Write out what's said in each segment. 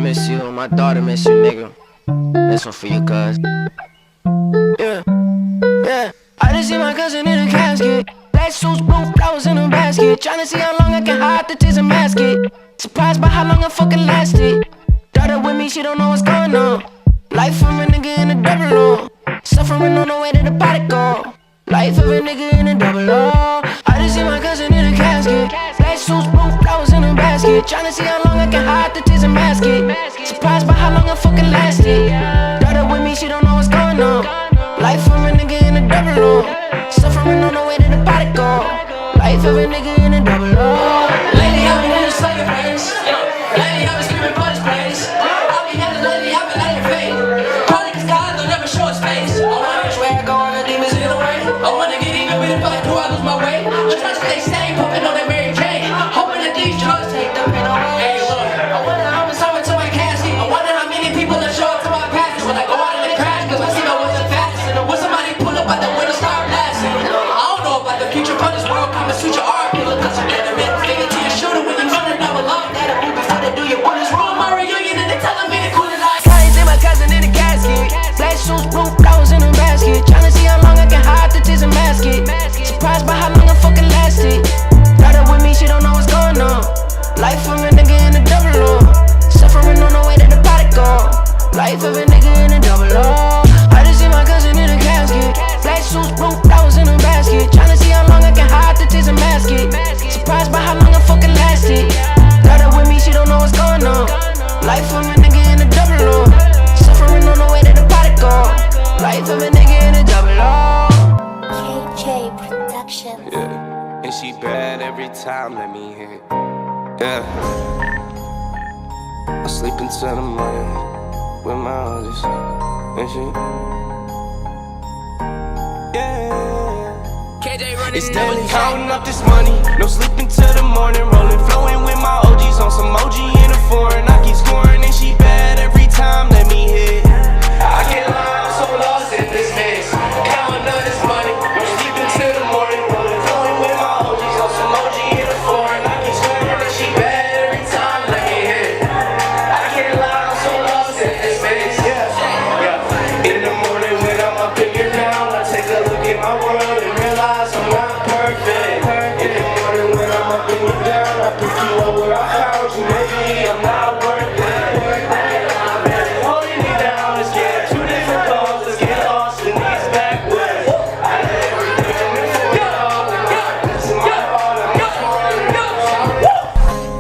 miss you, and my daughter miss you, nigga. This one for you, cuz. Yeah, yeah. I just see my cousin in a casket. Black suits, blue flowers in a basket. Tryna see how long I can hide the tears and mask it. Surprised by how long I fucking lasted. Daughter with me, she don't know what's going on. Life of a nigga in a double O. Suffering on the way to the pot of gold. Life of a nigga in a double O. I just see my cousin in a casket. Black suits, blue flowers in a basket. Tryna see how long I can hide the tears and mask it. Surprised by how long I fucking lasted. Daughter with me, she don't know what's going on. Life of a nigga in a double O. Suffering on the way to the pot of gold. Life of a nigga in a double O. Lately I've been in a slugger place. Lately I've been screaming for this place. I'll be having lately, I've been out of faith. Probably cause God don't never show his face. I wonder which way I go and the demons in the way. I wanna get even with it, but do I lose my way? Just trying to stay sane, pumping on that Mary Jane. Hoping that these drugs take the pain away. Hey look, I wonder how much time until my casket. I wonder how many people that show up to my passage when I go out in the crash. Cause my signal wasn't fast. And when somebody pull up at the window, start blasting. I don't know about the future, but this world come and suit your art. You look cause you never meant to take it to your shooter when you're running out of love. That a move before they do your what is wrong. My reunion and they telling me to cool it like. I ain't see my cousin in a casket. Black suits, blue flowers in a basket. Tryna see how long I can hide the tears and mask it. Surprised by how long I fucking lasted. Daughter with me, she don't know what's going on. Life of a nigga in a double O. Suffering on the way to the pot of gold. Life of a nigga in a double O. I just see my cousin in a casket. Black suits, blue flowers in a basket. Tryna see how long I can hide the tears and mask it. Surprised by how long I fucking lasted. Daughter with me, she don't know what's going on. Life of a nigga in a double O. Suffering on the way to the pot of gold. Life of a nigga in a double O. KJ Productions. Yeah, and she bad every time, let me hit. Yeah, I sleep until the morning with my homies and shit. Yeah, it's Daley counting up this money. No sleeping till the morning, rolling, flowing with my OGs on some OG in a foreign. I keep scoring and she bad every time, let me hit. I can't lie, I'm so lost in this mix. Counting up this money, no sleeping till the morning, rolling, flowing with my OGs on some OG in a foreign. I keep scoring and she bad every time, let me hit. I can't lie, I'm so lost in this mix. Yeah. In the morning when I'm up in your down, I take a look at my world and realize I'm not perfect. In the morning when I'm up in your down, I pick you up where I found you. Maybe I'm not worth it. Holding you down, let's get two different calls, let's get lost in these backwoods. I did everything I'm in for it all, and this is my heart,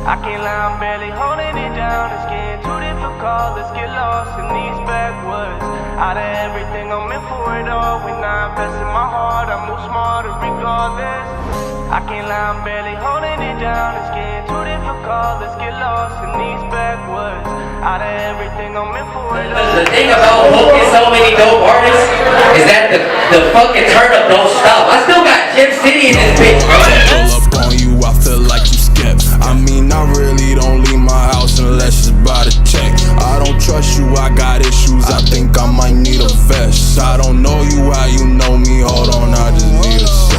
I can't lie, I'm barely holding it down. It's getting too difficult, let's get lost in these backwoods. Out of everything, I'm in for it all. When I invest in my heart, I move smarter regardless. I can't lie, I'm barely holding it down. It's getting too difficult, let's get lost in these backwoods. Out of everything, I'm in for it all. The thing about booking so many dope artists is that the fucking turn up don't stop. I still got Gym City in this bitch, bro. Pull up on you, I feel like you skipped. I mean, I really don't leave my house unless it's by the check. I don't trust you, I got issues, I think I might need a vest. I don't know you how you know me, hold on, I just need a sec.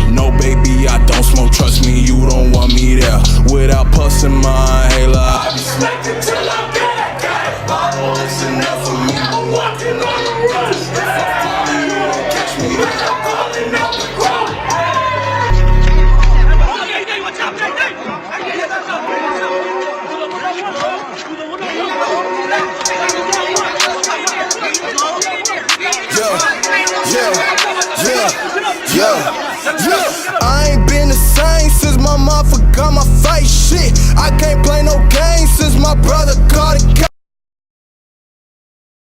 No baby, I don't smoke, trust me, you don't want me there. Without pussing my inhaler, I be smacked till I'm back. Got a bottle, it's enough for me. I'm walking on the run. If I fall, you don't catch me, then I'm falling off the ground. Yeah. I ain't